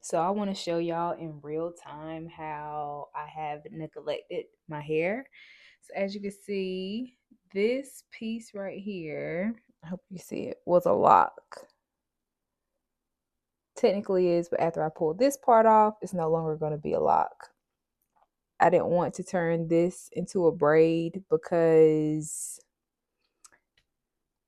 So I want to show y'all in real time how I have neglected my hair. So as you can see, this piece right here, I hope you see it, was a lock. Technically is, but after I pull this part off, it's no longer going to be a lock. I didn't want to turn this into a braid because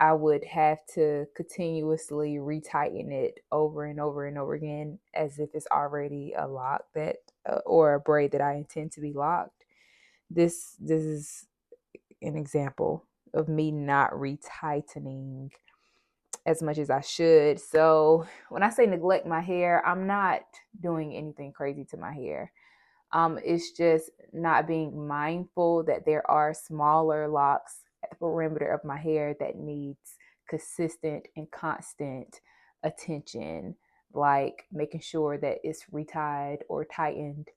I would have to continuously retighten it over and over and over again as if it's already a lock that or a braid that I intend to be locked. This is an example of me not retightening as much as I should. So when I say neglect my hair, I'm not doing anything crazy to my hair. It's just not being mindful that there are smaller locks at the perimeter of my hair that needs consistent and constant attention, like making sure that it's retied or tightened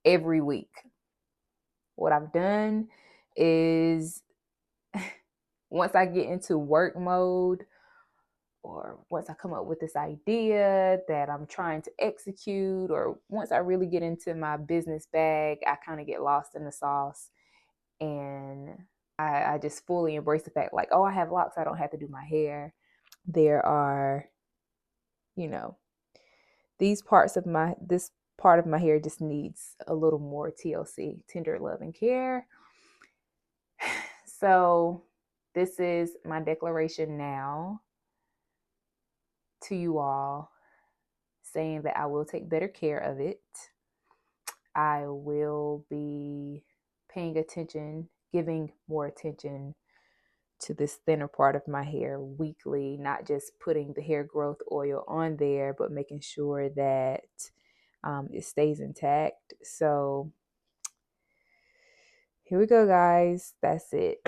every week. What I've done is once I get into work mode, or once I come up with this idea that I'm trying to execute, or once I really get into my business bag, I kind of get lost in the sauce and I just fully embrace the fact like, oh, I have locks, I don't have to do my hair. There are, these parts of this part of my hair just needs a little more TLC, tender love and care. So this is my declaration now to you all, saying that I will take better care of it. I will be paying attention, giving more attention to this thinner part of my hair weekly, not just putting the hair growth oil on there, but making sure that it stays intact. So here we go, guys. That's it.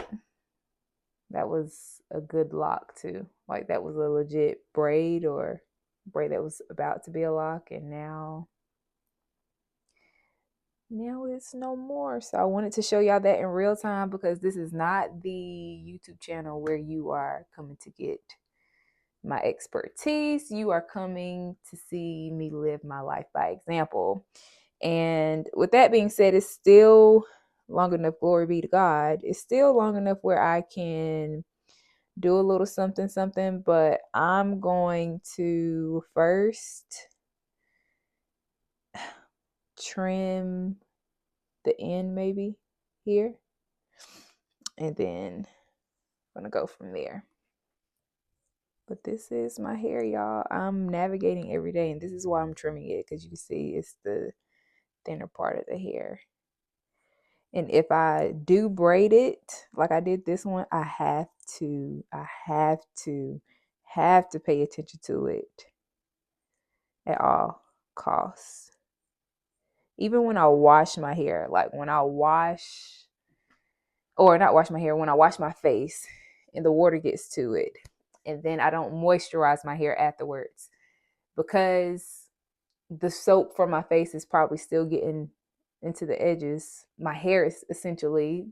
That was a good lock too. Like that was a legit braid or braid that was about to be a lock, and now it's no more. So I wanted to show y'all that in real time because this is not the YouTube channel where you are coming to get my expertise. You are coming to see me live my life by example. And with that being said, it's still long enough, glory be to God, it's still long enough where I can do a little something, but I'm going to first trim the end maybe here, and then I'm gonna go from there. But this is my hair, y'all. I'm navigating every day, and this is why I'm trimming it, because you can see it's the thinner part of the hair. And if I do braid it like I did this one, I have to pay attention to it at all costs. Even when I wash my hair, like when I wash, or not wash my hair, when I wash my face and the water gets to it, and then I don't moisturize my hair afterwards because the soap from my face is probably still getting into the edges. My hair is essentially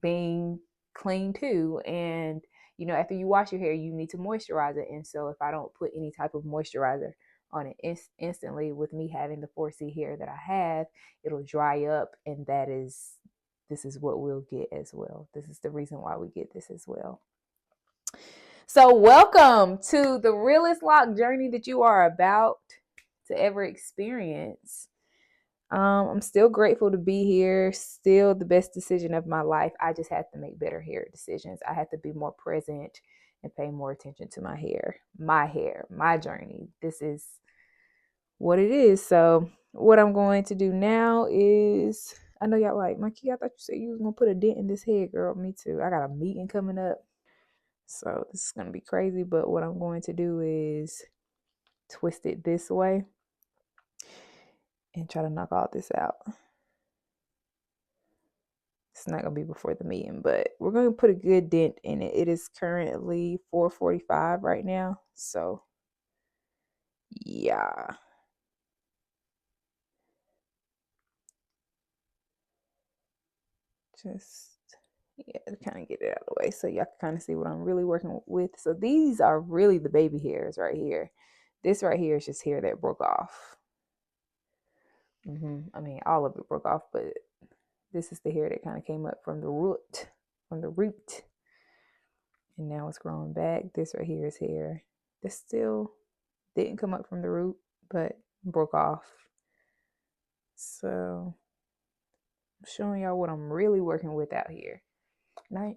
being clean too. And, after you wash your hair, you need to moisturize it. And so if I don't put any type of moisturizer on it instantly, with me having the 4C hair that I have, it'll dry up. And this is what we'll get as well. This is the reason why we get this as well. So welcome to the realest lock journey that you are about to ever experience. I'm still grateful to be here. Still the best decision of my life. I just have to make better hair decisions. I have to be more present and pay more attention to my hair, my journey. This is what it is. So what I'm going to do now is, I know y'all like, Mikey, I thought you said you was going to put a dent in this head, girl. Me too. I got a meeting coming up. So this is going to be crazy. But what I'm going to do is twist it this way and try to knock all this out. It's not going to be before the meeting, but we're going to put a good dent in it. It is currently 4:45 right now. So, yeah. Just, to kind of get it out of the way so y'all can kind of see what I'm really working with. So these are really the baby hairs right here. This right here is just hair that broke off. I mean, all of it broke off, but this is the hair that kind of came up from the root, and now it's growing back. This right here is hair that still didn't come up from the root, but broke off. So I'm showing y'all what I'm really working with out here. Now,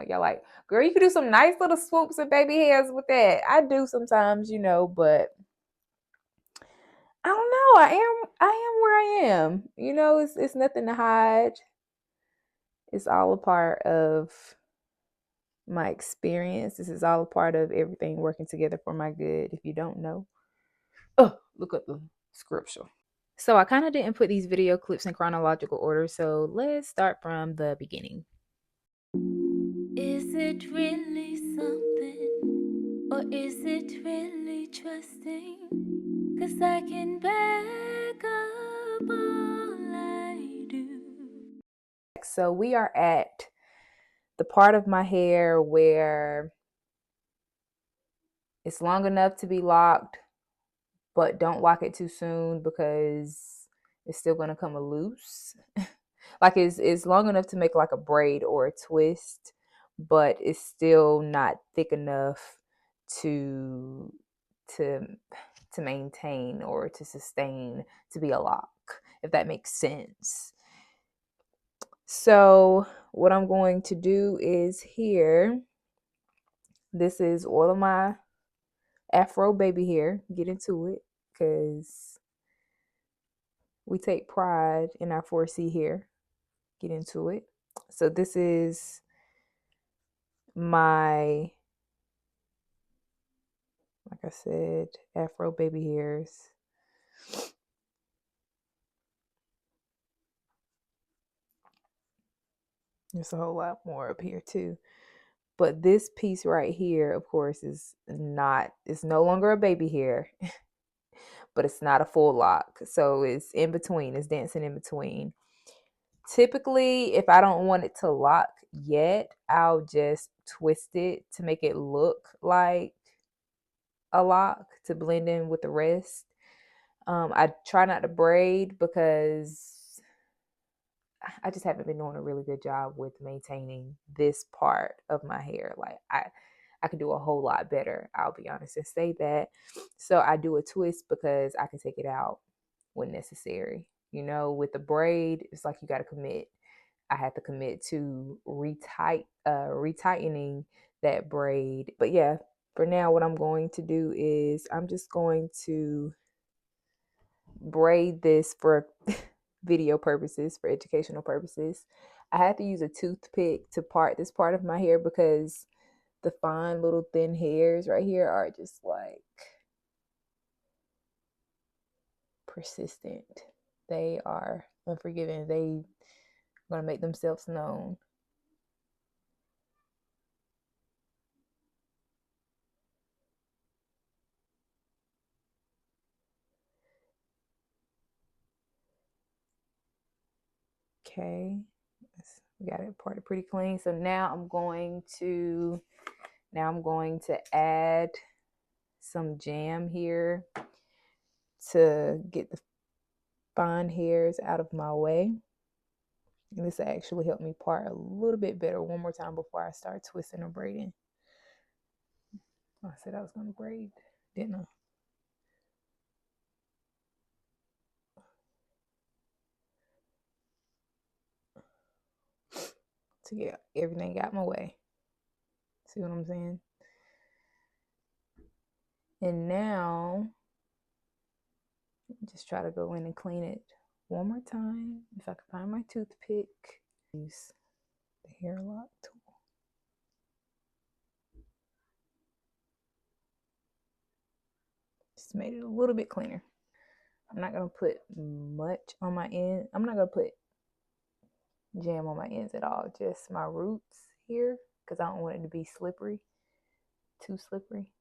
y'all like, girl, you could do some nice little swoops of baby hairs with that. I do sometimes, you know, but I don't know. I am where I am. You know, it's nothing to hide. It's all a part of my experience. This is all a part of everything working together for my good. If you don't know, look at the scripture. So I kind of didn't put these video clips in chronological order. So let's start from the beginning. Is it really something, or is it really trusting? 'Cause I can back up all I do. So we are at the part of my hair where it's long enough to be locked, but don't lock it too soon because it's still going to come loose. Like it's long enough to make like a braid or a twist, but it's still not thick enough to maintain or to sustain to be a lock, if that makes sense. So what I'm going to do is here, this is all of my Afro baby hair. Get into it, because we take pride in our 4C hair. Get into it. So this is my, like I said, Afro baby hairs. There's a whole lot more up here too. But this piece right here, of course, it's no longer a baby hair, but it's not a full lock. So it's in between, it's dancing in between. Typically, if I don't want it to lock yet, I'll just twist it to make it look like a lock to blend in with the rest. I try not to braid because I just haven't been doing a really good job with maintaining this part of my hair. Like I could do a whole lot better, I'll be honest and say that. So I do a twist because I can take it out when necessary. You know, with the braid, it's like you got to commit. I had to commit to retightening that braid. But yeah, for now, what I'm going to do is I'm just going to braid this for video purposes, for educational purposes. I had to use a toothpick to part this part of my hair because the fine little thin hairs right here are just like persistent. They are unforgiving. They are going to make themselves known. Okay, we got it parted pretty clean. So now I'm going to add some jam here to get the fine hairs out of my way. And this will actually help me part a little bit better. One more time before I start twisting or braiding. I said I was going to braid, didn't I? To get everything out my way. See what I'm saying? And now, just try to go in and clean it one more time. If I can find my toothpick, use the hair lock tool. Just made it a little bit cleaner. I'm not going to put much on my end. I'm not going to put jam on my ends at all. Just my roots here, because I don't want it to be slippery. Too slippery.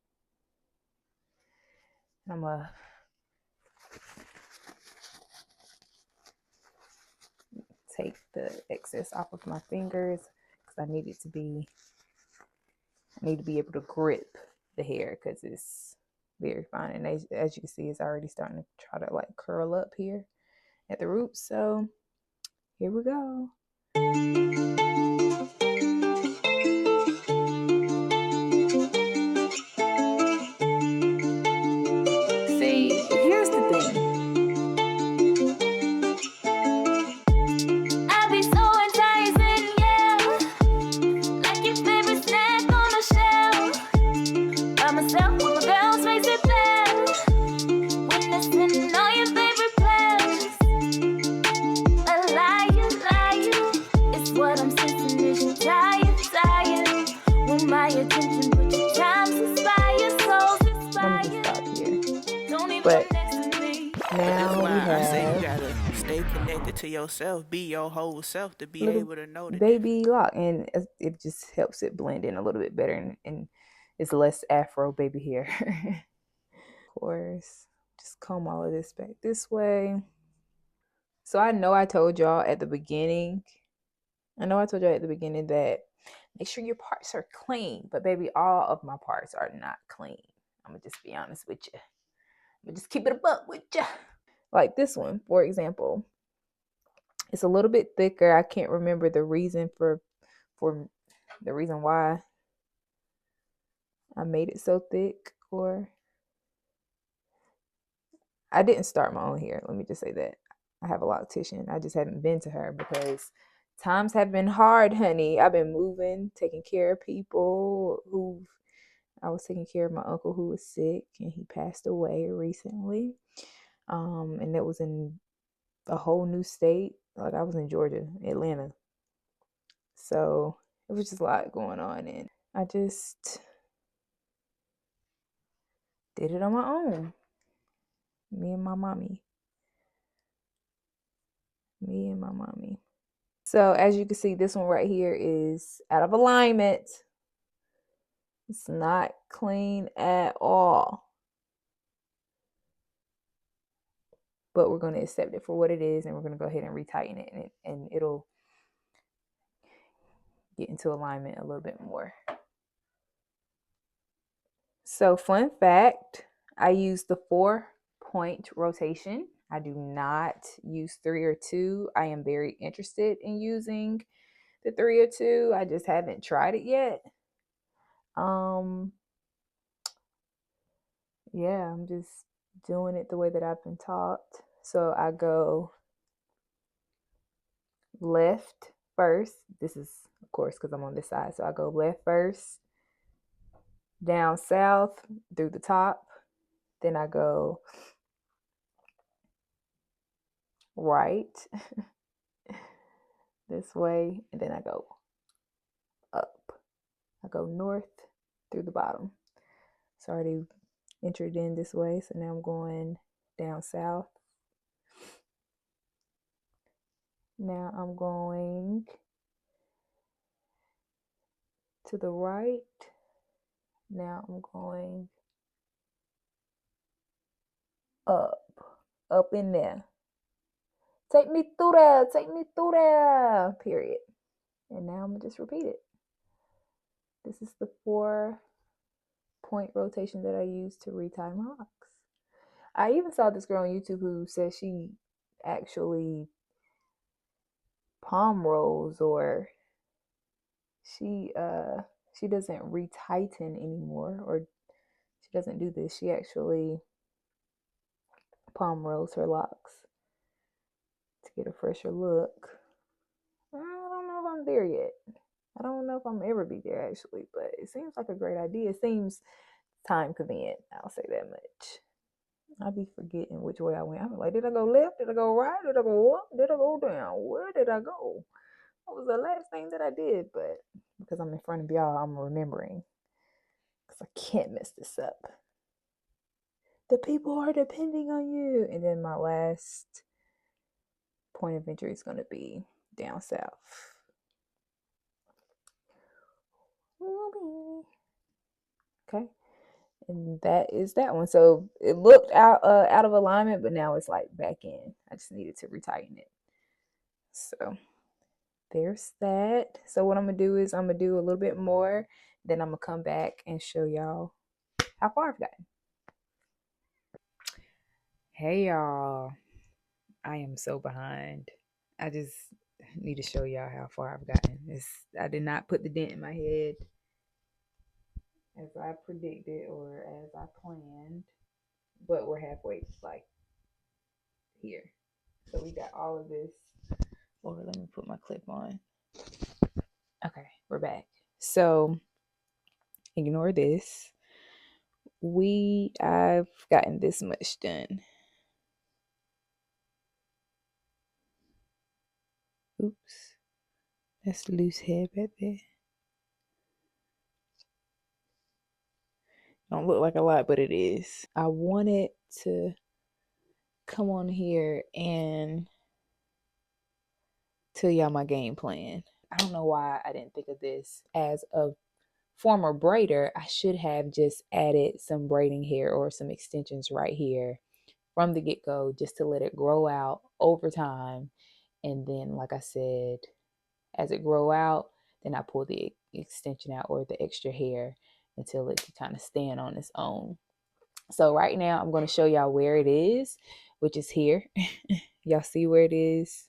And I'm going to take the excess off of my fingers because I need to be able to grip the hair because it's very fine. And as you can see, it's already starting to try to like curl up here at the roots. So here we go. See, here's the thing. I be so enticing, yeah. Like your favorite snack on the shelf. By myself with my girls, face it bad. Witnessing all your favorite plans. A liar. It's what I'm sensing. Is you tired? Want my attention, but your time's expired. Souls Let me just expired. stop here. Don't even But come next to me. now we I say you have gotta stay connected to yourself, be your whole self to be little able to know the baby lock, and it just helps it blend in a little bit better, and it's less afro baby hair. Of course, just comb all of this back this way. So I know I told y'all at the beginning that make sure your parts are clean, but baby, all of my parts are not clean. I'm gonna just be honest with you. I'm gonna just keep it a buck with you. Like this one, for example, it's a little bit thicker. I can't remember the reason for the reason why I made it so thick, or I didn't start my own hair. Let me just say that. I have a loctician. I just haven't been to her because times have been hard, honey. I've been moving, taking care of people I was taking care of my uncle who was sick, and he passed away recently. And it was in a whole new state. Like I was in Georgia, Atlanta. So it was just a lot going on, and I just did it on my own. Me and my mommy. So as you can see, this one right here is out of alignment. It's not clean at all. But we're going to accept it for what it is, and we're going to go ahead and retighten it, and it'll get into alignment a little bit more. So fun fact, I use the 4-point rotation. I do not use 3 or 2. I am very interested in using the 3 or 2. I just haven't tried it yet. Yeah, I'm just doing it the way that I've been taught. So I go left first. This is, of course, because I'm on this side. So I go left first, down south through the top. Then I go right this way, and then I go up. I go north through the bottom. It's already entered in this way, so now I'm going down south. Now I'm going to the right. Now I'm going up in there. Take me through there, period. And now I'm gonna just repeat it. This is the 4-point rotation that I use to retie my locks. I even saw this girl on YouTube who said she actually palm rolls, or she doesn't retighten anymore, or she doesn't do this. She actually palm rolls her locks to get a fresher look. I don't know if I'm there yet. I don't know if I'm ever be there actually, but it seems like a great idea. It seems time convenient. I'll say that much. I'll be forgetting which way I went. I'm like, did I go left? Did I go right? Did I go up? Did I go down? Where did I go? What was the last thing that I did? But because I'm in front of y'all, I'm remembering, because I can't mess this up. The people are depending on you. And then my last point of entry is going to be down south. Okay, and that is that one. So it looked out of alignment, but now it's like back in. I just needed to retighten it. So there's that. So what I'm gonna do is I'm gonna do a little bit more, then I'm gonna come back and show y'all how far I've gotten. Hey y'all, I am so behind. I just need to show y'all how far I've gotten. I did not put the dent in my head as I predicted or as I planned, but we're halfway, like here. So we got all of this. Or let me put my clip on. Okay, we're back. So ignore this. I've gotten this much done. Oops, that's loose hair back there. Don't look like a lot, but it is. I wanted to come on here and tell y'all my game plan. I don't know why I didn't think of this. As a former braider, I should have just added some braiding hair or some extensions right here from the get-go, just to let it grow out over time. And then, like I said, as it grow out, then I pull the extension out or the extra hair until it can kind of stand on its own. So right now I'm going to show y'all where it is, which is here. Y'all see where it is?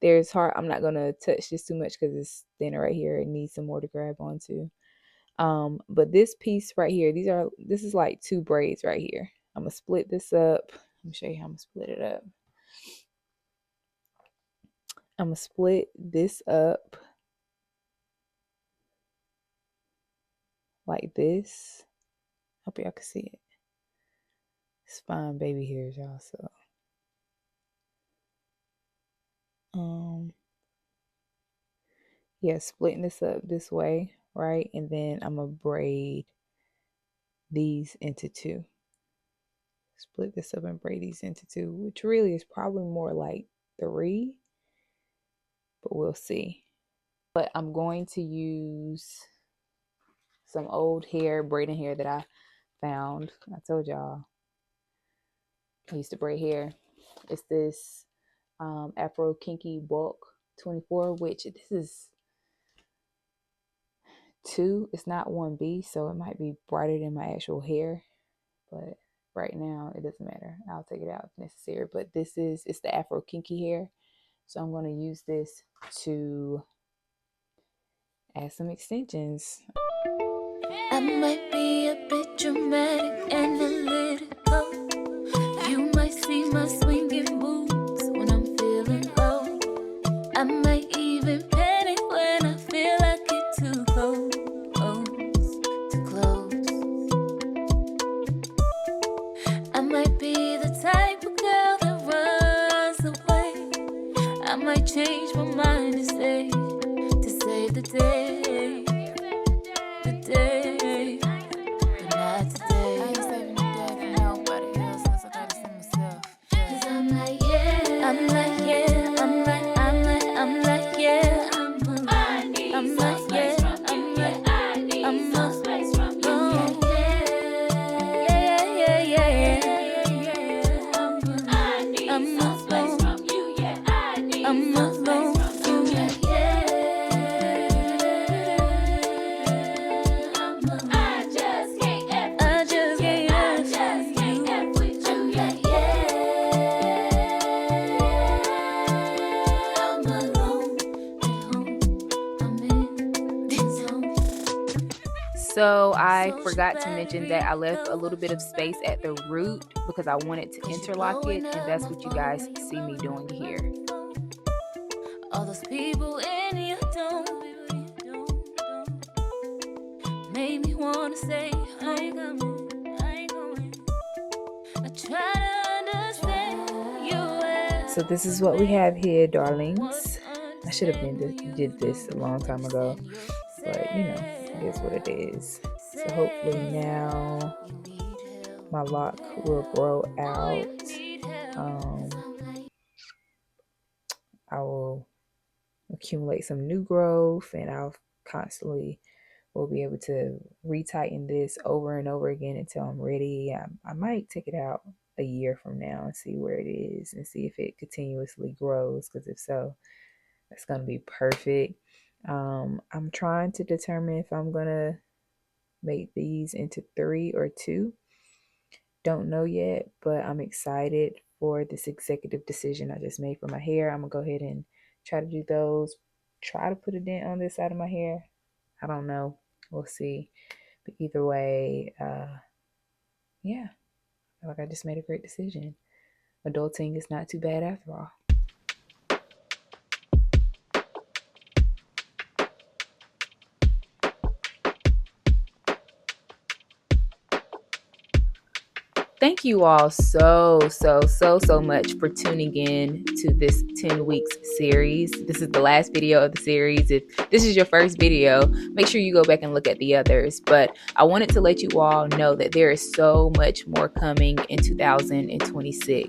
There's hard. I'm not going to touch this too much because it's thinner right here. It needs some more to grab onto. But this piece right here, this is like 2 braids right here. I'm going to split this up. Let me show you how I'm going to split it up. I'm going to split this up like this. Hope y'all can see it. It's fine baby hairs, y'all. So, yeah, splitting this up this way, right? And then I'm gonna braid these into 2. Split this up and braid these into 2, which really is probably more like 3, but we'll see. But I'm going to use some old hair, braiding hair that I found. I told y'all I used to braid hair. It's this Afro Kinky Bulk 24, which this is 2. It's not 1B, so it might be brighter than my actual hair, but right now it doesn't matter. I'll take it out if necessary. But it's the Afro Kinky hair, so I'm going to use this to add some extensions. I might be a bit dramatic and a little cold. You might see my swinging moves when I'm feeling low. I might even panic when I feel like it's too close, too close. I might be the type of girl that runs away. I might change my mind to save the day, but not today. I ain't saving the day for nobody else, cause I gotta save myself. Cause I'm like, yeah, I'm like, yeah, I'm like, yeah, I need some space from you, yeah, I need some space from you, I need some space from you, yeah, I need some space from you, I just can't F with you, I'm alone at home, I'm in this zone. So I forgot to mention that I left a little bit of space at the root because I wanted to interlock it, and that's what you guys see me doing here. All those people in your dome made me wanna say, I ain't going. I try to understand you. So this is what we have here, darlings. I should have did this a long time ago, but you know, it is what it is. So hopefully now my lock will grow out. I will accumulate some new growth, and I'll constantly will be able to retighten this over and over again until I'm ready. I might take it out a year from now and see where it is and see if it continuously grows, because if so, that's going to be perfect. I'm trying to determine if I'm going to make these into 3 or 2. don't know yet, but I'm excited for this executive decision I just made for my hair. I'm gonna go ahead and try to do those. Try to put a dent on this side of my hair. I don't know. We'll see. But either way, yeah, I feel like I just made a great decision. Adulting is not too bad after all. Thank you all so much for tuning in to this 10 weeks series. This is the last video of the series. If this is your first video, make sure you go back and look at the others. But I wanted to let you all know that there is so much more coming in 2026.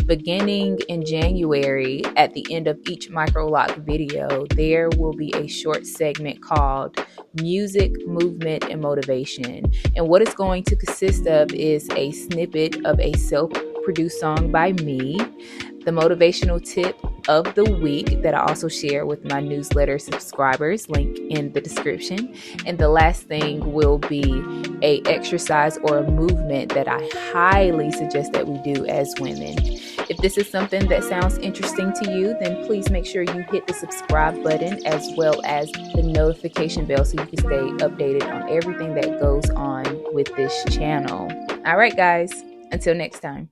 Beginning in January, at the end of each Microloc video, there will be a short segment called Music, Movement, and Motivation. And what it's going to consist of is a snippet of a self-produced song by me, the motivational tip of the week that I also share with my newsletter subscribers, link in the description. And the last thing will be a exercise or a movement that I highly suggest that we do as women. If this is something that sounds interesting to you, then please make sure you hit the subscribe button as well as the notification bell so you can stay updated on everything that goes on with this channel. All right, guys, until next time.